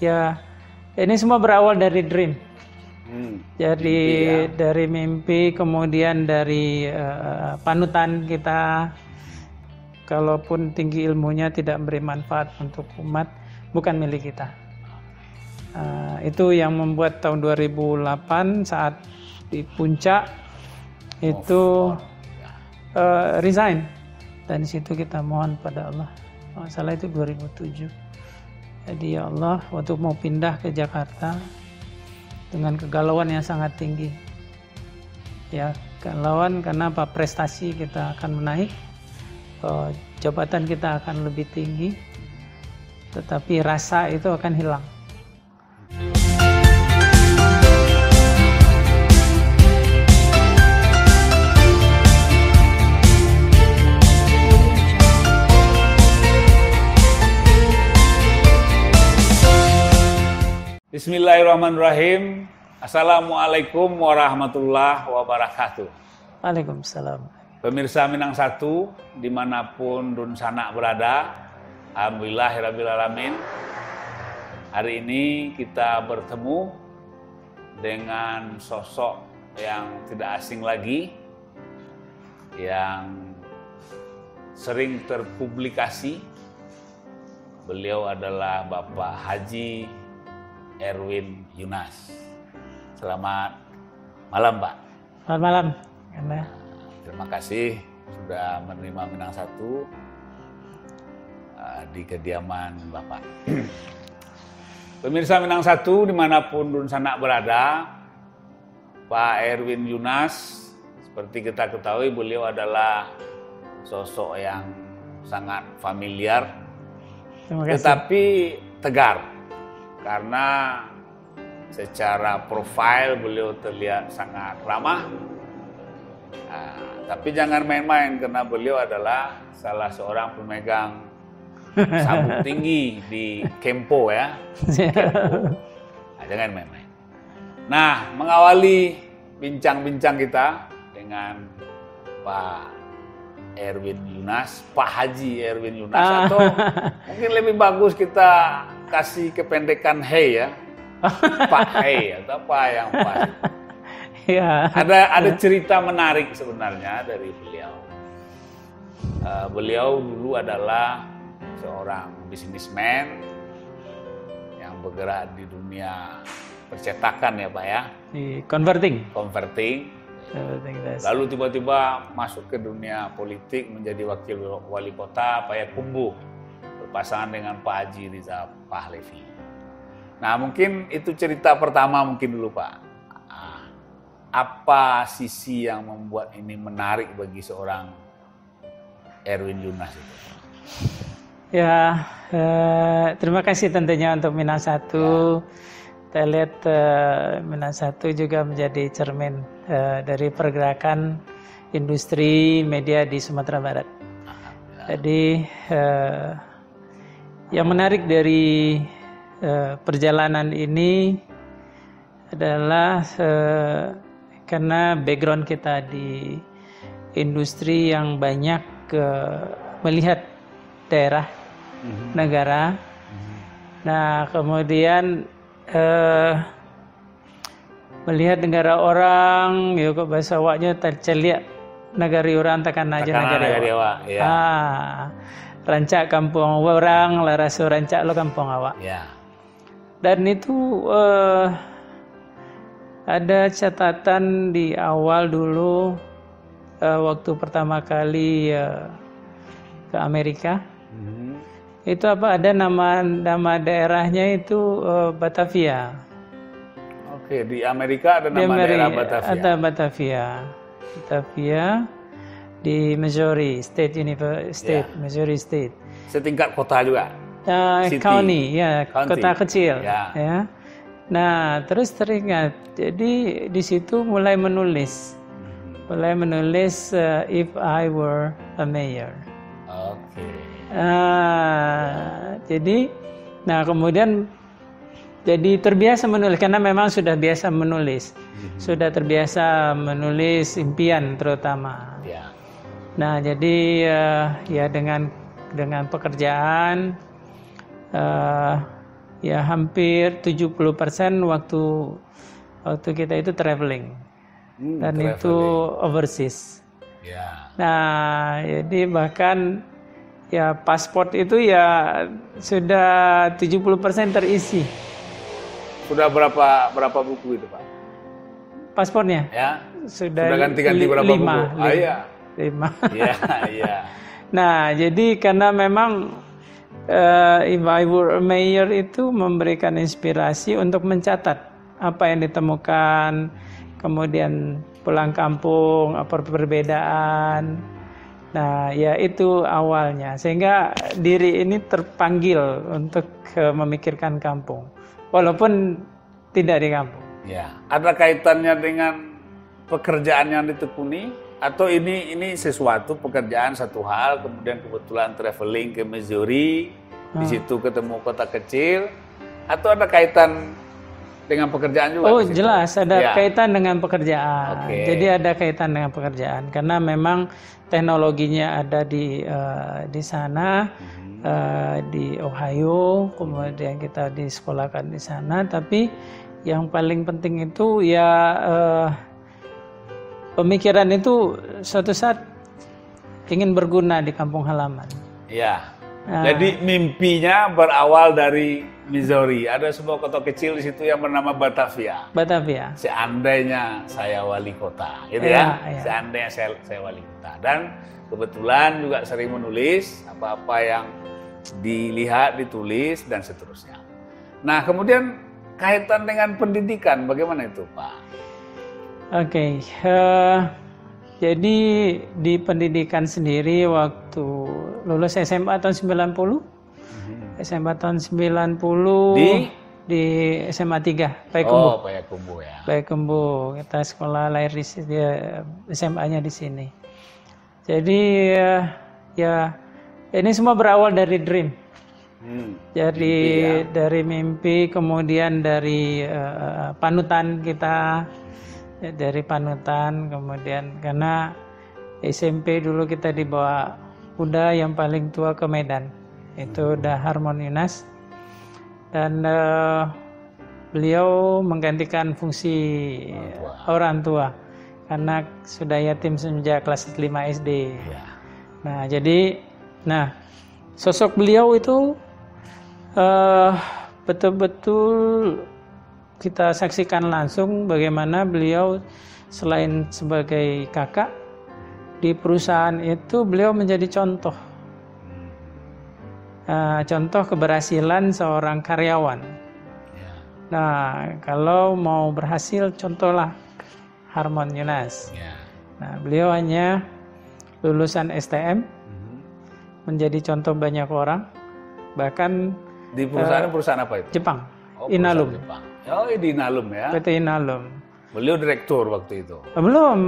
Ya, ini semua berawal dari dream. Jadi Mimpi, ya. dari mimpi, kemudian dari panutan kita. Kalaupun tinggi ilmunya tidak memberi manfaat untuk umat, bukan milik kita. Itu yang membuat tahun 2008 saat di puncak itu resign. Dan di situ kita mohon pada Allah. Masalah itu 2007. Jadi ya Allah, waktu mau pindah ke Jakarta dengan kegalauan yang sangat tinggi. Ya, kegalauan karena apa? Prestasi kita akan menaik, jabatan kita akan lebih tinggi, tetapi rasa itu akan hilang. Bismillahirrahmanirrahim. Assalamualaikum warahmatullahi wabarakatuh. Waalaikumsalam. Pemirsa Minang Satu, dimanapun Dun Sanak berada, alhamdulillahirrabbilalamin. Hari ini kita bertemu dengan sosok yang tidak asing lagi, yang sering terpublikasi. Beliau adalah Bapak Haji Erwin Yunas. Selamat malam, Pak. Selamat malam. Terima kasih sudah menerima Minang Satu di kediaman Bapak. Pemirsa Minang Satu dimanapun Dun Sanak berada, Pak Erwin Yunas, seperti kita ketahui beliau adalah sosok yang sangat familiar, tetapi tegar. Karena secara profil beliau terlihat sangat ramah. Tapi jangan main-main karena beliau adalah salah seorang pemegang sabuk tinggi di Kempo ya. Kempo. Jangan main-main. Nah, mengawali bincang-bincang kita dengan Pak Erwin Yunas, Pak Haji Erwin Yunas, atau mungkin lebih bagus kita kasih kependekan Hey ya, Pak Hey atau apa yang pas. Ya. Ada cerita menarik sebenarnya dari beliau. Beliau dulu adalah seorang bisnismen yang bergerak di dunia percetakan ya Pak ya. Di converting. Lalu tiba-tiba masuk ke dunia politik menjadi wakil wali kota Payakumbuh, berpasangan dengan Pak Haji Riza Pahlavi. Nah mungkin itu cerita pertama mungkin dulu Pak. Apa sisi yang membuat ini menarik bagi seorang Erwin Yunas itu? Ya, terima kasih tentunya untuk Minang Satu. Kita lihat Minang Satu juga menjadi cermin dari pergerakan industri media di Sumatera Barat. Jadi yang menarik dari perjalanan ini adalah karena background kita di industri yang banyak melihat daerah, negara. Nah kemudian melihat negara orang, ya kok bahasa awaknya terceliak negari orang takkan aja negari awak. Ya. Rancak kampung orang, larasu rancak lo kampung awak. Ya. Dan itu ada catatan di awal dulu waktu pertama kali ke Amerika. Itu apa ada nama daerahnya itu Batavia. Oke, di Amerika ada nama daerah Batavia. Ada Batavia di Missouri Missouri State. Setingkat kota juga. County, ya, kota kecil. Ya. Nah, terus teringat. Jadi di situ mulai menulis if I were a mayor. Oke. Jadi, nah kemudian jadi terbiasa menulis karena memang sudah biasa menulis, sudah terbiasa menulis impian terutama. Ya. Nah jadi ya dengan pekerjaan ya hampir 70% waktu kita itu traveling. Dan traveling. itu overseas. Ya. Nah, jadi bahkan ya paspor itu ya sudah 70% terisi. Sudah berapa buku itu, Pak? Paspornya? Ya. Sudah ganti-ganti berapa buku? Iya. 5. Iya, iya. Nah, jadi karena memang Ibu Mayer itu memberikan inspirasi untuk mencatat apa yang ditemukan, kemudian pulang kampung, apa perbedaan. Nah, ya itu awalnya. Sehingga diri ini terpanggil untuk memikirkan kampung, walaupun tidak di kampung. Ya, ada kaitannya dengan pekerjaan yang ditekuni atau ini sesuatu pekerjaan satu hal, kemudian kebetulan traveling ke Missouri, di situ ketemu kota kecil, atau ada kaitan dengan pekerjaan juga? Oh, jelas ada kaitan dengan pekerjaan. Okay. Jadi ada kaitan dengan pekerjaan karena memang teknologinya ada di sana, di Ohio, kemudian kita disekolahkan di sana, tapi yang paling penting itu ya pemikiran itu suatu saat ingin berguna di kampung halaman. Ya. Jadi mimpinya berawal dari Missouri. Ada sebuah kota kecil di situ yang bernama Batavia. Batavia. Seandainya saya wali kota, gitu ya. Seandainya saya wali kota. Dan kebetulan juga sering menulis apa-apa yang dilihat, ditulis dan seterusnya. Nah, kemudian kaitan dengan pendidikan, bagaimana itu, Pak? Oke, jadi di pendidikan sendiri waktu lulus SMA tahun 90, SMA tahun 90 di SMA 3, Payakumbuh. Oh, Payakumbuh ya. Payakumbuh, kita sekolah lahir di sini, SMA-nya di sini. Jadi ya ini semua berawal dari dream. Jadi mimpi, dari mimpi, kemudian dari panutan kita, dari panutan, kemudian karena SMP dulu kita dibawa kuda yang paling tua ke Medan, itu udah Harmon Yunas, dan beliau menggantikan fungsi orang tua karena sudah yatim sejak kelas 5 SD. Nah, jadi sosok beliau itu betul-betul kita saksikan langsung bagaimana beliau selain sebagai kakak di perusahaan itu beliau menjadi contoh keberhasilan seorang karyawan. Nah, kalau mau berhasil contohlah Harmon Yunas. Nah, beliau hanya lulusan STM menjadi contoh banyak orang, bahkan di perusahaan apa itu? Jepang. Oh, Inalum. Jepang. Oh, di Inalum ya. PT Inalum. Beliau direktur waktu itu. Belum,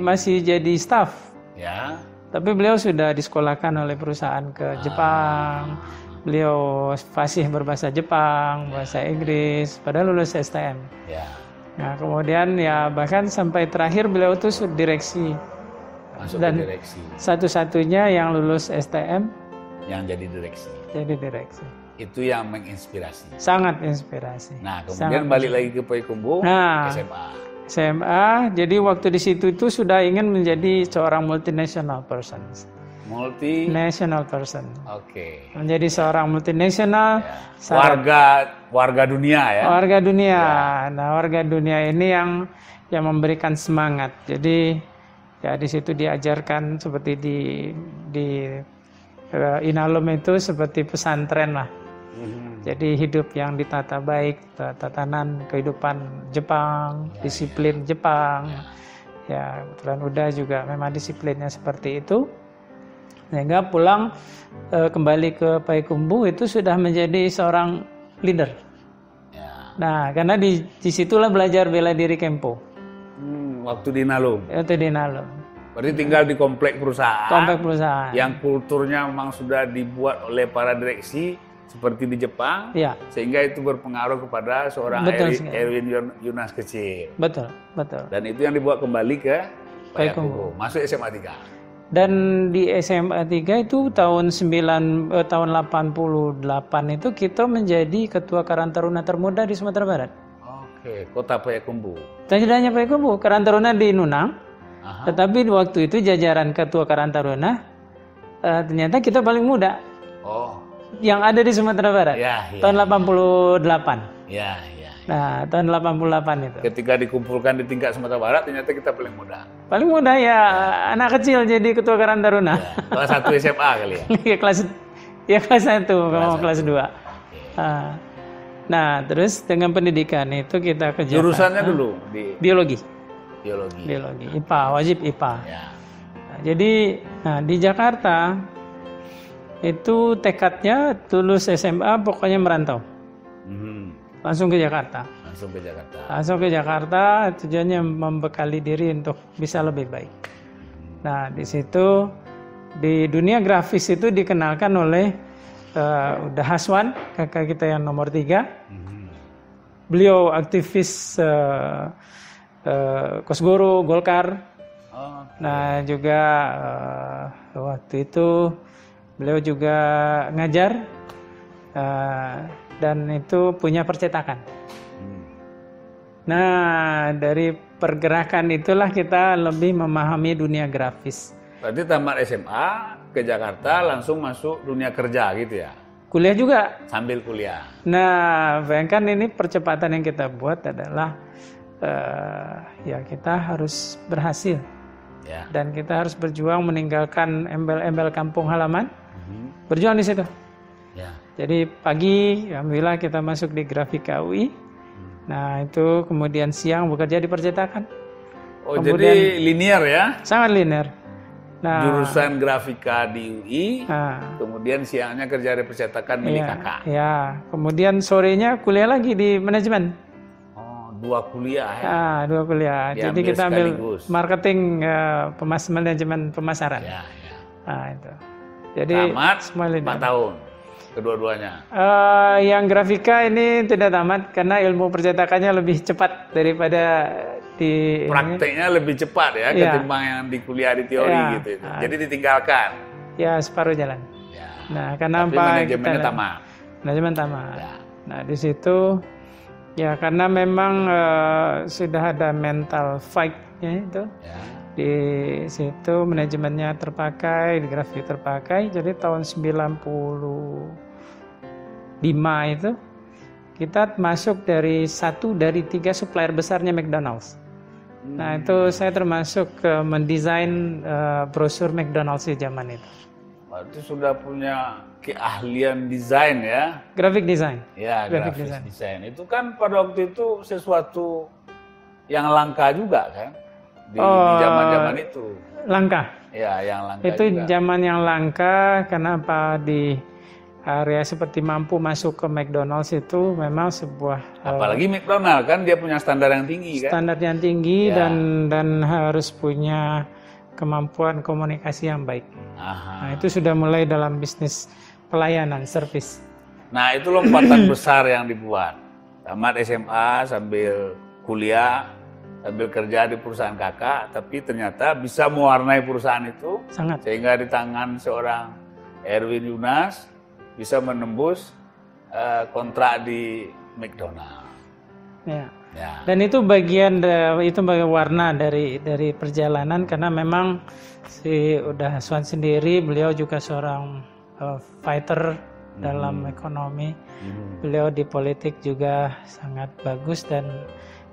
masih jadi staf. Ya. Tapi beliau sudah disekolahkan oleh perusahaan ke Jepang. Beliau fasih berbahasa Jepang, bahasa Inggris, padahal lulus STM. Ya. Nah, kemudian ya bahkan sampai terakhir beliau itu direksi. Masuk dan ke direksi. Satu-satunya yang lulus STM yang jadi direksi. Jadi direksi. Itu yang menginspirasi. Sangat inspirasi. Nah, kemudian balik lagi ke Payakumbuh, SMA. Jadi waktu di situ itu sudah ingin menjadi seorang multinational person. Multinational person. Oke. Menjadi seorang multinational. Warga dunia ya. Warga dunia. Nah, warga dunia ini yang memberikan semangat. Jadi ya di situ diajarkan seperti di Inalum itu seperti pesantren lah. Jadi hidup yang ditata baik, tatanan kehidupan Jepang, disiplin Jepang. Ya, kebetulan Uda juga memang disiplinnya seperti itu. Sehingga pulang kembali ke Payakumbuh itu sudah menjadi seorang leader. Nah, karena disitulah belajar bela diri Kempo. Waktu di Inalum. Itu di Inalum. Berarti tinggal di komplek perusahaan. Komplek perusahaan. Yang kulturnya memang sudah dibuat oleh para direksi seperti di Jepang. Ya. Sehingga itu berpengaruh kepada seorang Erwin Yunas kecil. Betul. Dan itu yang dibuat kembali ke Payakumbuh. Masuk SMA 3. Dan di SMA 3 itu tahun 88 itu kita menjadi Ketua Karang Taruna termuda di Sumatera Barat. Oke, Kota Payakumbuh. Tidak hanya Payakumbuh, Karang Taruna di Nunang. Aha. Tetapi waktu itu jajaran Ketua Karang Taruna ternyata kita paling muda. Oh. Yang ada di Sumatera Barat. Ya, tahun 88. Ya. Nah, tahun 88 itu. Ketika dikumpulkan di tingkat Sumatera Barat, ternyata kita paling muda. Paling muda ya, anak kecil jadi Ketua Karang Taruna. Ya, kelas 1 SMA kali ya? kelas 1, kelas 2. Nah, terus dengan pendidikan itu kita ke Jakarta. Jurusannya dulu di biologi. Biologi. IPA, wajib IPA. Ya. Nah, jadi di Jakarta itu tekadnya lulus SMA pokoknya merantau. Langsung ke Jakarta. Langsung ke Jakarta, tujuannya membekali diri untuk bisa lebih baik. Nah, di situ di dunia grafis itu dikenalkan oleh Uda Haswan, kakak kita yang nomor 3. Beliau aktivis Kosgoro, Golkar. Nah, juga waktu itu beliau juga ngajar dan itu punya percetakan. Nah, dari pergerakan itulah kita lebih memahami dunia grafis. Berarti tamat SMA ke Jakarta langsung masuk dunia kerja gitu ya? Kuliah juga. Sambil kuliah. Nah, bayangkan ini percepatan yang kita buat adalah ya kita harus berhasil. Ya. Dan kita harus berjuang meninggalkan embel-embel kampung halaman. Berjuang di situ. Ya. Jadi pagi, alhamdulillah kita masuk di Grafika UI. Nah, itu kemudian siang bekerja di percetakan. Oh, kemudian, jadi linear ya? Sangat linear. Nah, jurusan grafika di UI, kemudian siangnya kerja di percetakan milik kakak. Ya, kemudian sorenya kuliah lagi di manajemen. Oh, 2 kuliah ya? 2 kuliah. Jadi kita ambil marketing, manajemen pemasaran. Ya. Nah, itu. Jadi tamat 4 tahun. Kedua-duanya. Yang grafika ini tidak tamat karena ilmu percetakannya lebih cepat daripada di prakteknya lebih cepat ya ketimbang yang di kuliah di teori gitu. Jadi ditinggalkan. Ya, separuh jalan. Ya. Nah, karena tapi manajemennya tamat. Manajemen tamat. Ya. Nah, di situ ya karena memang sudah ada mental fight-nya itu. Ya. Di situ manajemennya terpakai, di grafik terpakai. Jadi tahun 95 itu kita masuk dari 1 dari 3 supplier besarnya McDonald's. Nah, itu saya termasuk mendesain brosur McDonald's di zaman itu. Berarti sudah punya keahlian desain ya? Graphic design. Ya, graphic design. Itu kan pada waktu itu sesuatu yang langka juga kan? Di zaman-zaman itu. Langka. Ya, yang langka itu juga. Zaman yang langka. Kenapa di area seperti mampu masuk ke McDonald's itu memang sebuah apalagi McDonald's kan dia punya standar yang tinggi kan? Standar yang tinggi ya. dan harus punya kemampuan komunikasi yang baik. Nah, itu sudah mulai dalam bisnis pelayanan, service. Nah, itu lompatan besar yang dibuat. Tamat SMA sambil kuliah, sambil kerja di perusahaan kakak, tapi ternyata bisa mewarnai perusahaan itu. Sangat. Sehingga di tangan seorang Erwin Yunas bisa menembus kontrak di McDonald. Ya. Dan itu bagian warna dari perjalanan karena memang si Uda Haswan sendiri beliau juga seorang fighter dalam ekonomi. Beliau di politik juga sangat bagus dan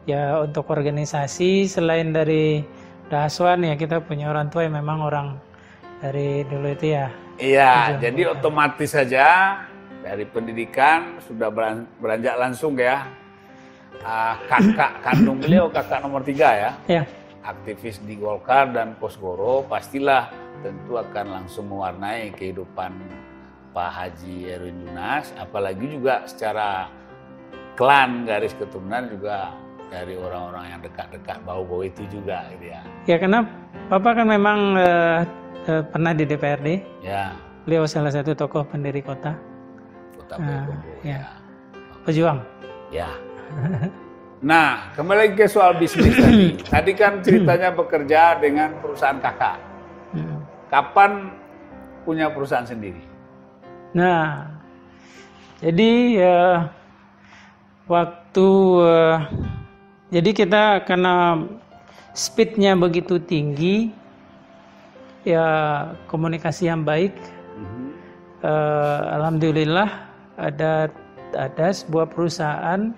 ya untuk organisasi selain dari Uda Haswan ya kita punya orang tua yang memang orang dari dulu itu ya. Iya, jadi otomatis saja dari pendidikan sudah beranjak langsung ya. Kakak kandung beliau, kakak nomor 3 ya. Ya. Aktivis di Golkar dan Kosgoro, pastilah tentu akan langsung mewarnai kehidupan Pak Haji Erwin Yunas, apalagi juga secara klan garis keturunan juga dari orang-orang yang dekat-dekat bau-bau itu juga gitu ya. Ya karena Bapak kan memang pernah di DPRD. Ya. Beliau salah satu tokoh pendiri kota. Kota Payakumbuh. Ya. Pejuang. Ya. Nah, kembali ke soal bisnis tadi. Tadi kan ceritanya bekerja dengan perusahaan kakak. kapan punya perusahaan sendiri? Nah, jadi waktu jadi kita karena speednya begitu tinggi, ya komunikasi yang baik. Alhamdulillah ada sebuah perusahaan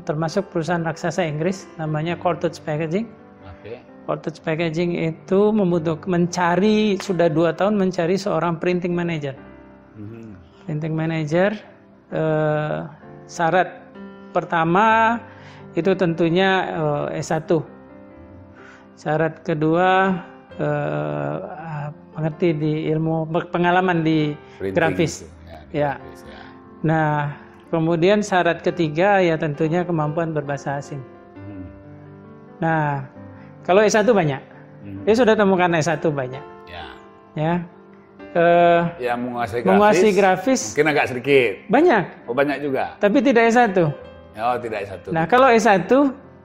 termasuk perusahaan raksasa Inggris namanya Courtage Packaging. Courtage Packaging itu mencari sudah 2 tahun mencari seorang printing manager. Printing manager, syarat pertama itu tentunya S1. Syarat kedua mengerti di ilmu pengalaman di printing grafis. Ya. Nah, kemudian syarat ketiga ya tentunya kemampuan berbahasa asing. Nah, kalau S1 banyak. Dia sudah temukan S1 banyak. Ya. Yang menguasai grafis mungkin agak sedikit. Banyak. Oh, banyak juga. Tapi tidak S1. Oh, tidak S1. Nah, kalau S1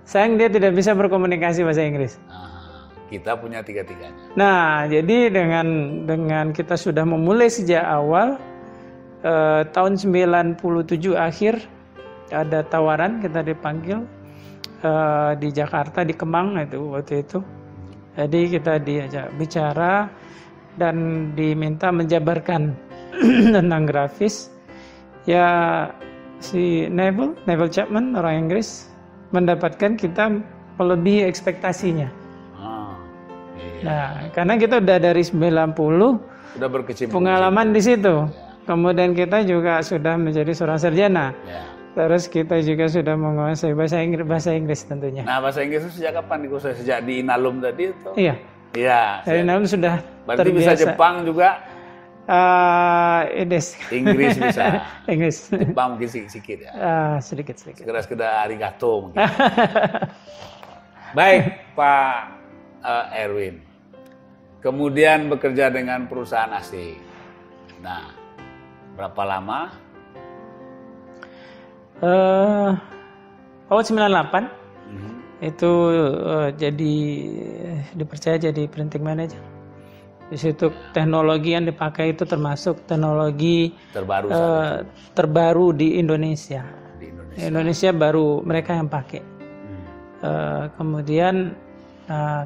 sayang dia tidak bisa berkomunikasi bahasa Inggris. Kita punya tiga-tiganya. Nah, jadi dengan kita sudah memulai sejak awal tahun 97 akhir ada tawaran, kita dipanggil di Jakarta di Kemang waktu itu. Jadi kita diajak bicara dan diminta menjabarkan tentang grafis. Ya si Neville Chapman orang Inggris mendapatkan kita melebihi ekspektasinya. Nah, karena kita udah dari 90 sudah berkecimpung pengalaman di situ. Kemudian kita juga sudah menjadi seorang sarjana. Terus kita juga sudah menguasai bahasa Inggris tentunya. Nah, bahasa Inggris itu sejak kapan dikuasai? Sejak di Inalum tadi itu? Iya. Iya. Dari Inalum sudah berarti terbiasa. Bisa Jepang juga? Inggris bisa. Inggris. Jepang mungkin sedikit ya? Sedikit. Sekedar arigato mungkin. Baik, Pak Erwin. Kemudian bekerja dengan perusahaan asing. Nah, berapa lama? Tahun 98 itu jadi dipercaya jadi printing manager. Di situ teknologi yang dipakai itu termasuk teknologi terbaru di Indonesia. Di Indonesia baru mereka yang pakai. Kemudian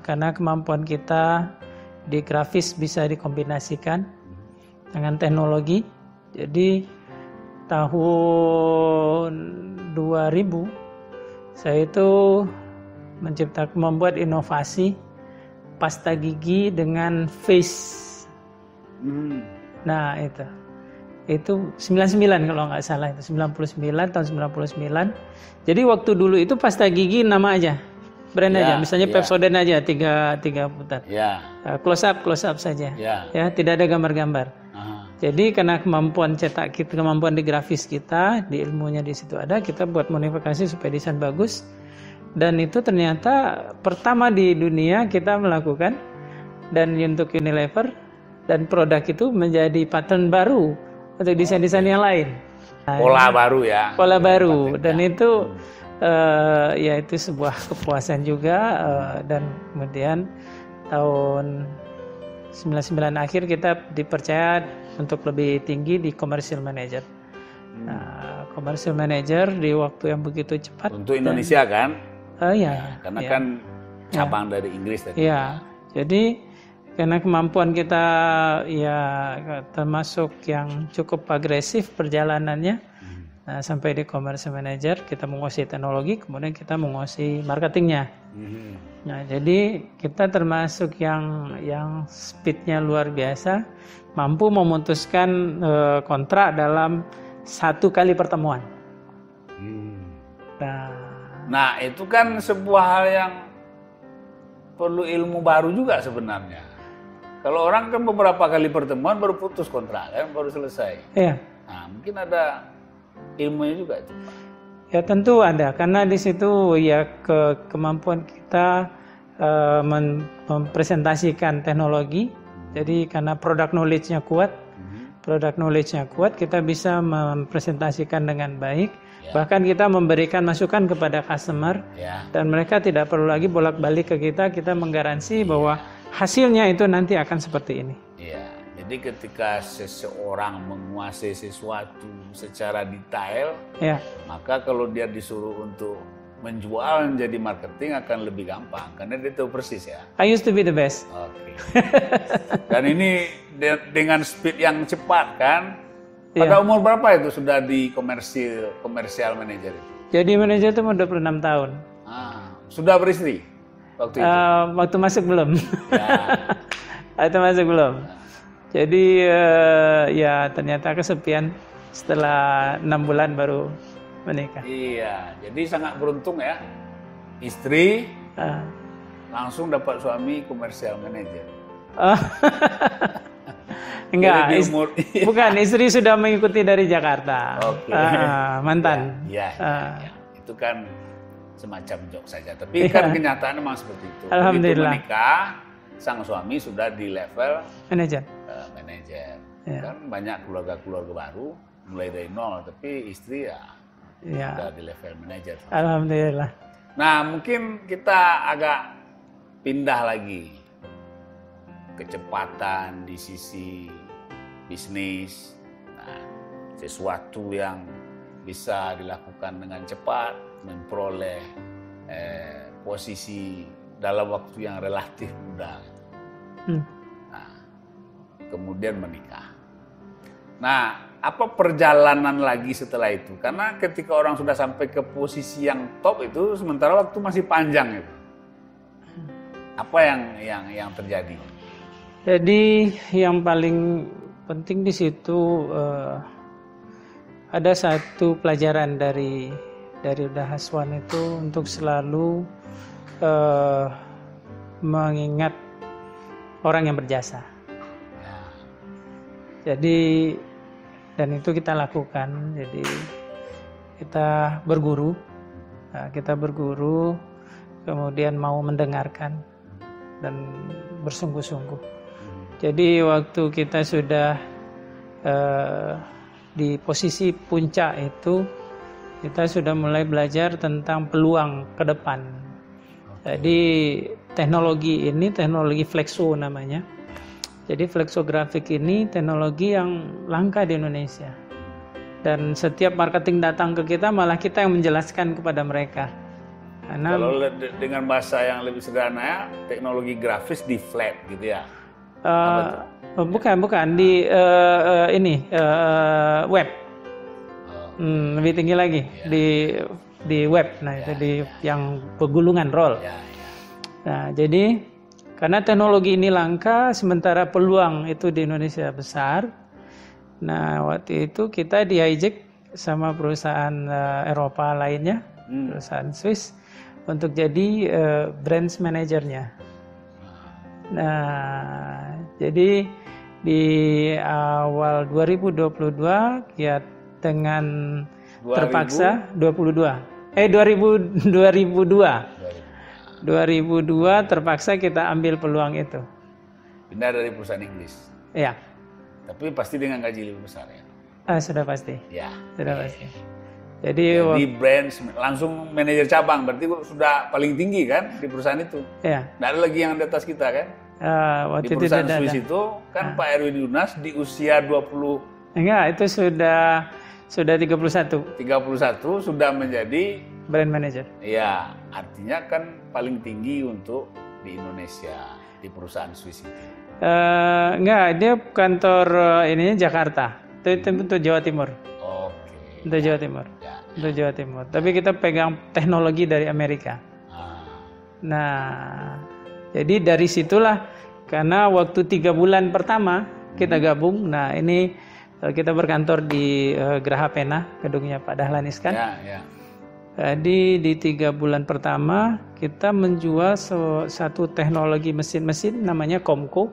karena kemampuan kita di grafis bisa dikombinasikan dengan teknologi, jadi tahun 2000 saya itu membuat inovasi pasta gigi dengan face. Nah itu 99 kalau nggak salah, itu 99 tahun 99. Jadi waktu dulu itu pasta gigi nama aja, brand aja, misalnya Pepsodent aja tiga putar. Close up saja. Ya, tidak ada gambar-gambar. Jadi karena kemampuan cetak kita, kemampuan di grafis kita, di ilmunya di situ ada, kita buat modifikasi supaya desain bagus. Dan itu ternyata pertama di dunia kita melakukan, dan untuk Unilever, dan produk itu menjadi pattern baru untuk desain-desain yang lain. Pola baru ya. Pola baru, dan itu ya itu sebuah kepuasan juga. Dan kemudian tahun 99 akhir kita dipercaya untuk lebih tinggi di commercial manager. Nah, commercial manager di waktu yang begitu cepat. Untuk Indonesia kan? Iya. Karena kan cabang dari Inggris tadi. Iya. Jadi karena kemampuan kita ya termasuk yang cukup agresif perjalanannya. Nah, sampai di commercial manager kita menguasai teknologi, kemudian kita menguasai marketingnya. Nah, jadi kita termasuk yang speednya luar biasa, mampu memutuskan kontrak dalam 1 kali pertemuan. Nah, itu kan sebuah hal yang perlu ilmu baru juga sebenarnya. Kalau orang kan beberapa kali pertemuan baru putus kontrak, kan baru selesai. Iya. Nah, mungkin ada ilmunya juga. Ya tentu ada, karena di situ ya kemampuan kita mempresentasikan teknologi. Jadi karena product knowledge-nya kuat, kita bisa mempresentasikan dengan baik. Bahkan kita memberikan masukan kepada customer, dan mereka tidak perlu lagi bolak-balik ke kita. Kita menggaransi bahwa hasilnya itu nanti akan seperti ini. Iya, jadi ketika seseorang menguasai sesuatu secara detail, Ya. maka kalau dia disuruh untuk menjual menjadi marketing akan lebih gampang karena dia tahu persis ya. I used to be the best. Oke. Dan ini dengan speed yang cepat kan. Pada umur berapa itu sudah di komersial manager itu? Jadi manajer itu umur 26 tahun. Sudah beristri waktu itu? Waktu masuk belum. Ya. Waktu masuk belum. Jadi ya ternyata kesepian setelah 6 bulan baru menikah. Iya, jadi sangat beruntung ya. Istri langsung dapat suami komersial manager. Enggak, bukan, istri sudah mengikuti dari Jakarta. Oke. Mantan. Ya. Itu kan semacam joke saja, tapi kan kenyataan memang seperti itu. Alhamdulillah. Begitu menikah, sang suami sudah di level manajer. Kan banyak keluarga-keluarga baru mulai dari nol, tapi istri ya sudah di level manajer. Alhamdulillah. Nah, mungkin kita agak pindah lagi kecepatan di sisi bisnis. Nah, sesuatu yang bisa dilakukan dengan cepat, memperoleh posisi dalam waktu yang relatif mudah. Nah, kemudian menikah. Nah, apa perjalanan lagi setelah itu? Karena ketika orang sudah sampai ke posisi yang top itu, sementara waktu masih panjang itu. Apa yang terjadi? Jadi yang paling penting di situ ada satu pelajaran dari Uda Haswan itu untuk selalu mengingat orang yang berjasa. Jadi dan itu kita lakukan. Jadi kita berguru, kemudian mau mendengarkan dan bersungguh-sungguh. Jadi waktu kita sudah di posisi puncak itu, kita sudah mulai belajar tentang peluang ke depan. Jadi teknologi ini, teknologi flexo namanya. Jadi flexografik ini teknologi yang langka di Indonesia. Dan setiap marketing datang ke kita, malah kita yang menjelaskan kepada mereka. Karena, kalau dengan bahasa yang lebih sederhana ya, teknologi grafis di flat gitu ya? Bukan di web. Lebih tinggi lagi di web. Nah itu di yang pegulungan roll. Nah jadi karena teknologi ini langka, sementara peluang itu di Indonesia besar. Nah waktu itu kita di hijack sama perusahaan Eropa lainnya, perusahaan Swiss, untuk jadi branch manajernya. Nah jadi di awal 2022 ya dengan terpaksa 2002 terpaksa kita ambil peluang itu. Pindah dari perusahaan Inggris. Iya. Tapi pasti dengan gaji lebih besar ya. Sudah pasti. Ya. Sudah pasti. Jadi branch langsung manajer cabang, berarti sudah paling tinggi kan di perusahaan itu. Iya. Nggak ada lagi yang di atas kita kan? Waktu di perusahaan Swiss itu kan Pak Erwin Yunas di usia 20. Enggak, itu sudah 31. 31 sudah menjadi brand manager. Iya, artinya kan paling tinggi untuk di Indonesia di perusahaan Swiss itu. Enggak, dia kantor ininya Jakarta. Itu untuk Jawa Timur. Oke. Untuk Jawa Timur. Untuk Jawa Timur. Tapi kita pegang teknologi dari Amerika. Nah, jadi dari situlah karena waktu 3 bulan pertama kita gabung. Nah, ini kita berkantor di Geraha Pena, gedungnya Pak Dahlan Iskan. Ya. Jadi di 3 bulan pertama kita menjual satu teknologi mesin-mesin namanya Comco.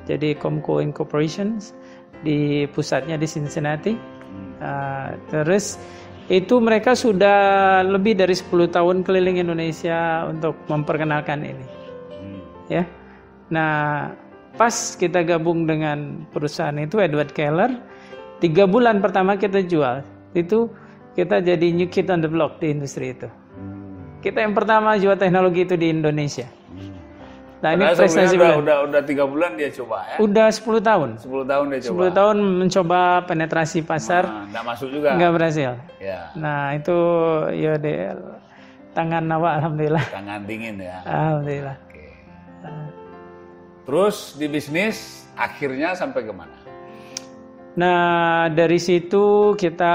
Jadi Comco Incorporation di pusatnya di Cincinnati. Terus itu mereka sudah lebih dari 10 tahun keliling Indonesia untuk memperkenalkan ini. Ya. Nah, pas kita gabung dengan perusahaan itu Edward Keller, 3 bulan pertama kita jual. Itu kita jadi new kid on the block di industri itu. Kita yang pertama jual teknologi itu di Indonesia. Nah, ini Padahal prestasi sebelumnya udah 3 bulan dia coba ya. Udah 10 tahun. 10 tahun dia coba. 10 tahun mencoba penetrasi pasar. Nah, nggak masuk juga. Nggak berhasil. Ya. Nah, itu ya tangan awak alhamdulillah. Tangan dingin ya. Alhamdulillah. Oke. Terus di bisnis akhirnya sampai kemana? Nah, dari situ kita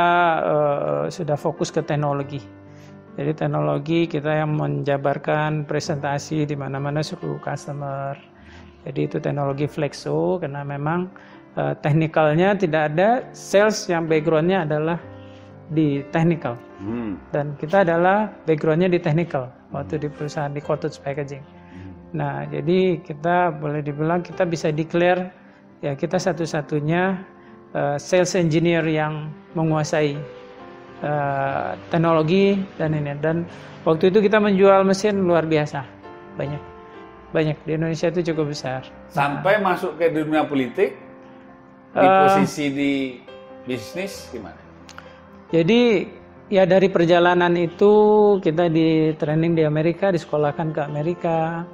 sudah fokus ke teknologi. Jadi teknologi kita yang menjabarkan presentasi di mana-mana seluruh customer. Jadi itu teknologi Flexo karena memang teknikalnya tidak ada, sales yang backgroundnya adalah di technical. Dan kita adalah backgroundnya di technical waktu di perusahaan di Cottage Packaging. Nah, jadi kita boleh dibilang kita bisa declare ya kita satu-satunya sales engineer yang menguasai teknologi dan ini, dan waktu itu kita menjual mesin luar biasa, banyak di Indonesia itu cukup besar. Sampai masuk ke dunia politik, di posisi di bisnis gimana? Jadi ya dari perjalanan itu kita di training di Amerika, disekolahkan ke Amerika,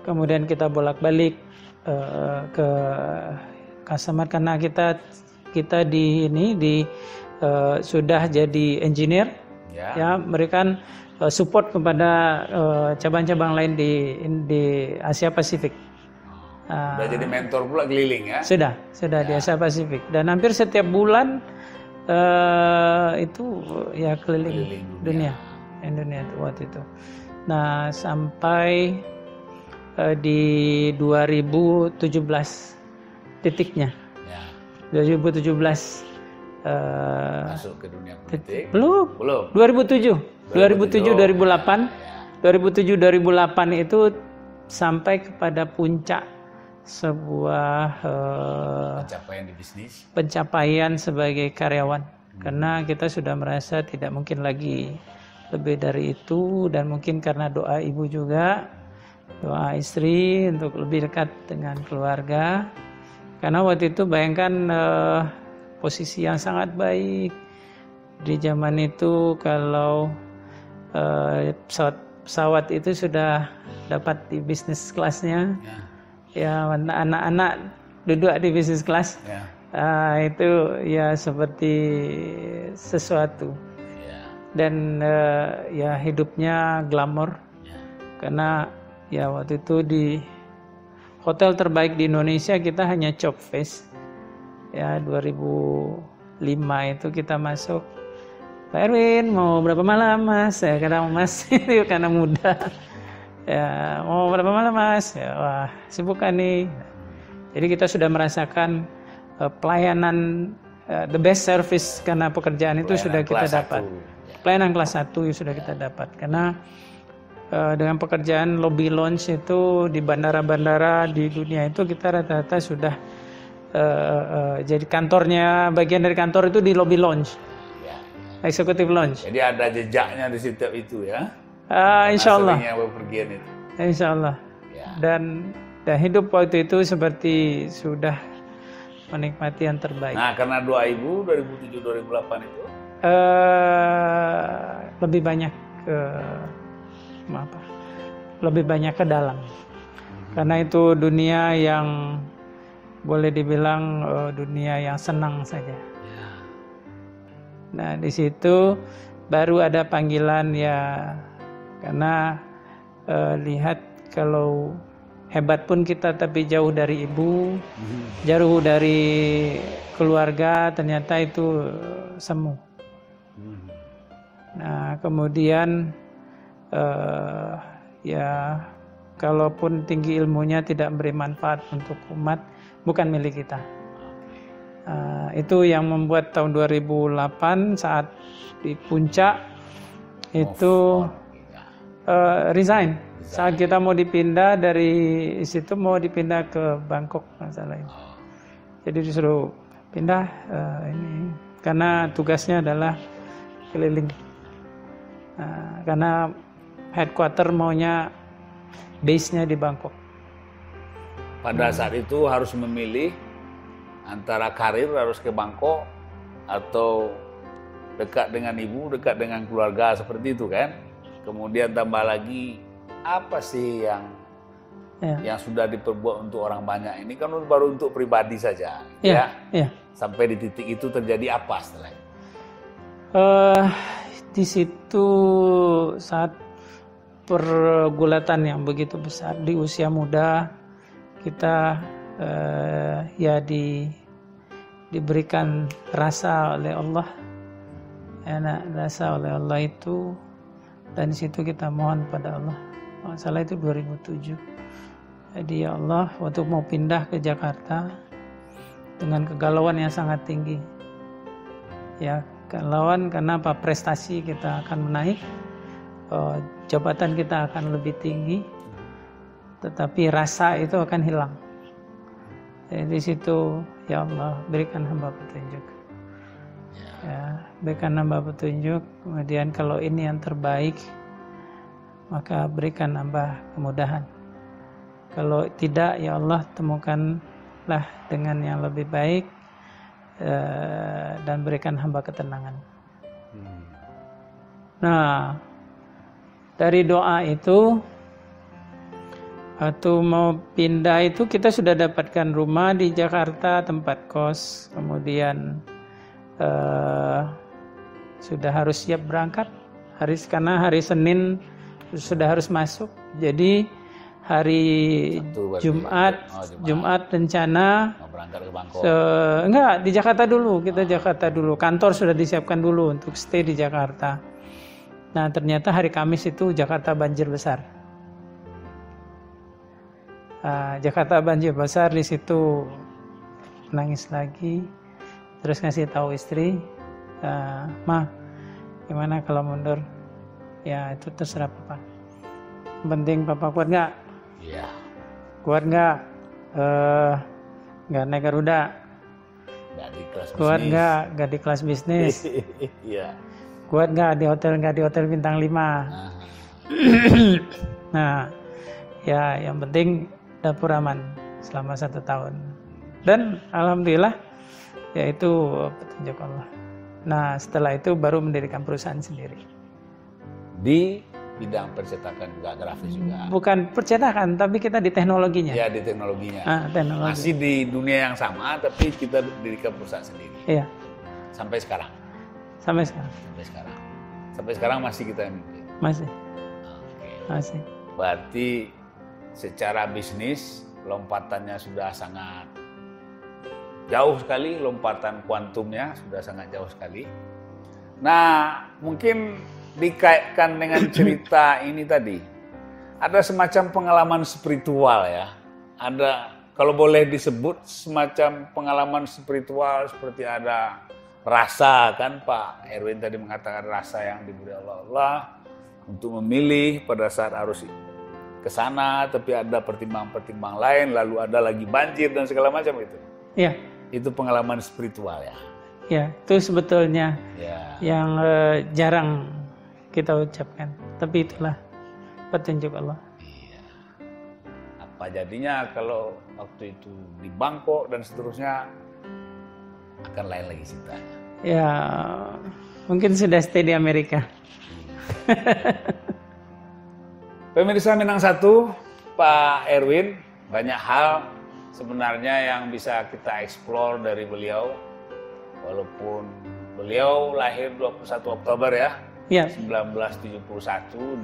kemudian kita bolak-balik ke customer karena kita di sudah jadi engineer, ya memberikan support kepada cabang-cabang lain di Asia Pasifik. Sudah jadi mentor pula keliling ya? Sudah di Asia Pasifik, dan hampir setiap bulan itu ya keliling dunia itu waktu itu. Nah, sampai di 2017 titiknya. 2017 masuk ke dunia politik? Belum. 2007 2008 itu sampai kepada puncak sebuah pencapaian sebagai karyawan, karena kita sudah merasa tidak mungkin lagi lebih dari itu, dan mungkin karena doa ibu juga, doa istri untuk lebih dekat dengan keluarga. Karena waktu itu bayangkan posisi yang sangat baik di zaman itu, kalau pesawat itu sudah dapat di bisnis kelasnya, ya anak-anak duduk di bisnis kelas, itu ya seperti sesuatu, dan ya hidupnya glamor, karena ya waktu itu di hotel terbaik di Indonesia kita hanya chop face. Ya 2005 itu kita masuk, Pak Erwin mau berapa malam mas? Ya karena mas itu karena muda. Ya mau berapa malam mas? Ya wah sibuk kan nih. Jadi kita sudah merasakan pelayanan the best service, karena pekerjaan itu sudah kita dapat. Pelayanan kelas 1 sudah kita dapat, karena dengan pekerjaan lobby lounge itu di bandara-bandara di dunia itu kita rata-rata sudah jadi kantornya, bagian dari kantor itu di lobby lounge, executive lounge. Jadi ada jejaknya di setiap itu ya? Insya Allah. Insya Allah. Dan hidup waktu itu seperti sudah menikmati yang terbaik. Nah, karena doa ibu 2007-2008 itu? Lebih banyak lebih banyak ke dalam, karena itu dunia yang boleh dibilang dunia yang senang saja. Nah, di situ baru ada panggilan ya, karena lihat kalau hebat pun kita tapi jauh dari ibu, jauh dari keluarga, ternyata itu semu. Nah, kemudian ya kalaupun tinggi ilmunya tidak memberi manfaat untuk umat, bukan milik kita. Itu yang membuat tahun 2008 saat di puncak itu resign. Saat kita mau dipindah dari situ, mau dipindah ke Bangkok masalah ini. Jadi disuruh pindah ini karena tugasnya adalah keliling. Karena headquarter maunya base-nya di Bangkok. Pada saat itu harus memilih antara karir harus ke Bangkok atau dekat dengan ibu, dekat dengan keluarga, seperti itu kan. Kemudian tambah lagi apa sih yang yang sudah diperbuat untuk orang banyak ini kan baru untuk pribadi saja, ya. Sampai di titik itu terjadi apa setelah itu? Di situ saat pergulatan yang begitu besar di usia muda kita diberikan rasa oleh Allah, rasa oleh Allah itu, dan di situ kita mohon pada Allah. Masalah itu 2007. Jadi ya Allah, waktu mau pindah ke Jakarta dengan kegalauan yang sangat tinggi. Ya, kegalauan karena apa? Prestasi kita akan menaik, jabatan kita akan lebih tinggi, tetapi rasa itu akan hilang. Jadi di situ ya Allah, berikan hamba petunjuk. Ya, berikan hamba petunjuk. Kemudian kalau ini yang terbaik, maka berikan hamba kemudahan. Kalau tidak, ya Allah, temukanlah dengan yang lebih baik dan berikan hamba ketenangan. Nah, dari doa itu, waktu mau pindah itu kita sudah dapatkan rumah di Jakarta, tempat kos, kemudian sudah harus siap berangkat karena hari Senin sudah harus masuk. Jadi hari Jumat rencana mau berangkat ke Bangkok. Enggak, di Jakarta dulu. Kita Jakarta dulu. Kantor sudah disiapkan dulu untuk stay di Jakarta. Nah, ternyata hari Kamis itu Jakarta banjir besar. Jakarta banjir besar, di situ nangis lagi. Terus ngasih tahu istri, "Ma, gimana kalau mundur?" "Ya, itu terserah Papa. Yang penting Papa kuat nggak?" Iya. "Kuat nggak? Nggak naik Garuda." Nggak di kelas "Kuat bisnis." nggak di kelas bisnis?" Iya. "Kuat nggak di hotel bintang 5?" Nah, ya yang penting dapur aman selama 1 tahun. Dan alhamdulillah, yaitu petunjuk Allah. Nah, setelah itu baru mendirikan perusahaan sendiri. Di bidang percetakan juga, grafis juga. Bukan percetakan, tapi kita di teknologinya. Ya, di teknologinya. Teknologi. Masih di dunia yang sama, tapi kita dirikan perusahaan sendiri. Iya. Sampai sekarang. Sampai sekarang. Sampai sekarang masih kita ini. Masih. Oke. Masih. Berarti secara bisnis lompatannya sudah sangat jauh sekali, lompatan kuantumnya sudah sangat jauh sekali. Nah, mungkin dikaitkan dengan cerita ini tadi, ada semacam pengalaman spiritual ya. Ada, kalau boleh disebut, semacam pengalaman spiritual seperti ada rasa, kan Pak Erwin tadi mengatakan rasa yang diberi Allah untuk memilih pada saat harus ke sana, tapi ada pertimbangan-pertimbangan lain, lalu ada lagi banjir dan segala macam itu. Iya. Itu pengalaman spiritual ya. Ya, itu sebetulnya yang jarang kita ucapkan, tapi itulah petunjuk Allah. Iya. Apa jadinya kalau waktu itu di Bangkok dan seterusnya akan lain lagi ceritanya. Ya, mungkin sudah stay di Amerika. Pemirsa Minang 1, Pak Erwin, banyak hal sebenarnya yang bisa kita eksplor dari beliau. Walaupun beliau lahir 21 Oktober ya. 1971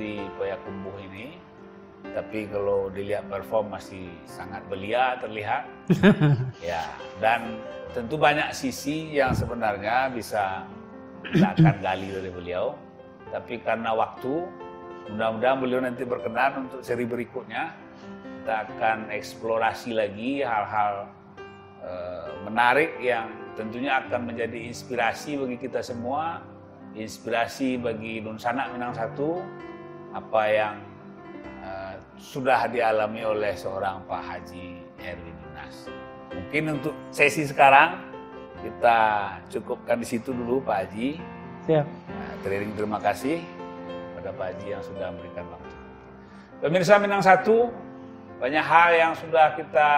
di Payakumbuh ini. Tapi kalau dilihat perform masih sangat belia terlihat. Ya, dan tentu banyak sisi yang sebenarnya bisa kita akan gali dari beliau. Tapi karena waktu, mudah-mudahan beliau nanti berkenan untuk seri berikutnya. Kita akan eksplorasi lagi hal-hal menarik yang tentunya akan menjadi inspirasi bagi kita semua. Inspirasi bagi Nun Sanak Minang 1, apa yang sudah dialami oleh seorang Pak Haji Erwin Yunas. Mungkin untuk sesi sekarang kita cukupkan di situ dulu Pak Haji. Siap. Terima kasih pada Pak Haji yang sudah memberikan waktu. Pemirsa Minang 1, banyak hal yang sudah kita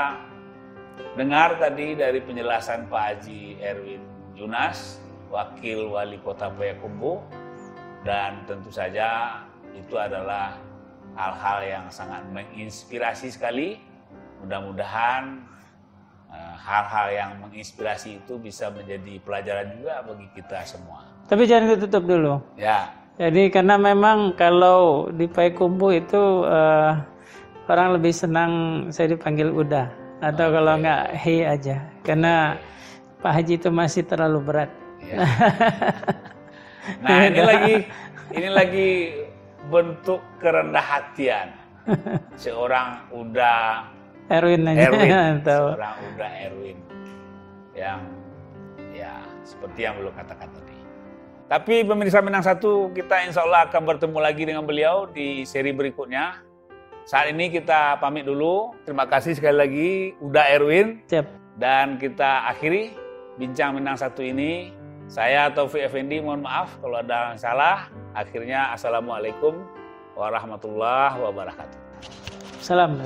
dengar tadi dari penjelasan Pak Haji Erwin Yunas, Wakil Wali Kota Payakumbuh, dan tentu saja itu adalah hal-hal yang sangat menginspirasi sekali. Mudah-mudahan hal-hal yang menginspirasi itu bisa menjadi pelajaran juga bagi kita semua. Tapi jangan ditutup dulu. Ya. Jadi karena memang kalau di Payakumbuh itu orang lebih senang saya dipanggil Uda atau kalau enggak Hei aja. Karena Pak Haji itu masih terlalu berat. Ya. Nah ini lagi bentuk kerendah hatian seorang Uda Erwin aja. Seorang Uda Erwin yang ya seperti yang belum katakan tadi. Tapi pemirsa Minang Satu, kita insya Allah akan bertemu lagi dengan beliau di seri berikutnya. Saat ini kita pamit dulu. Terima kasih sekali lagi Uda Erwin. Siap. Dan kita akhiri bincang Minang Satu ini. Saya Taufik Effendi, mohon maaf kalau ada yang salah. Akhirnya Assalamualaikum warahmatullahi wabarakatuh. Salam.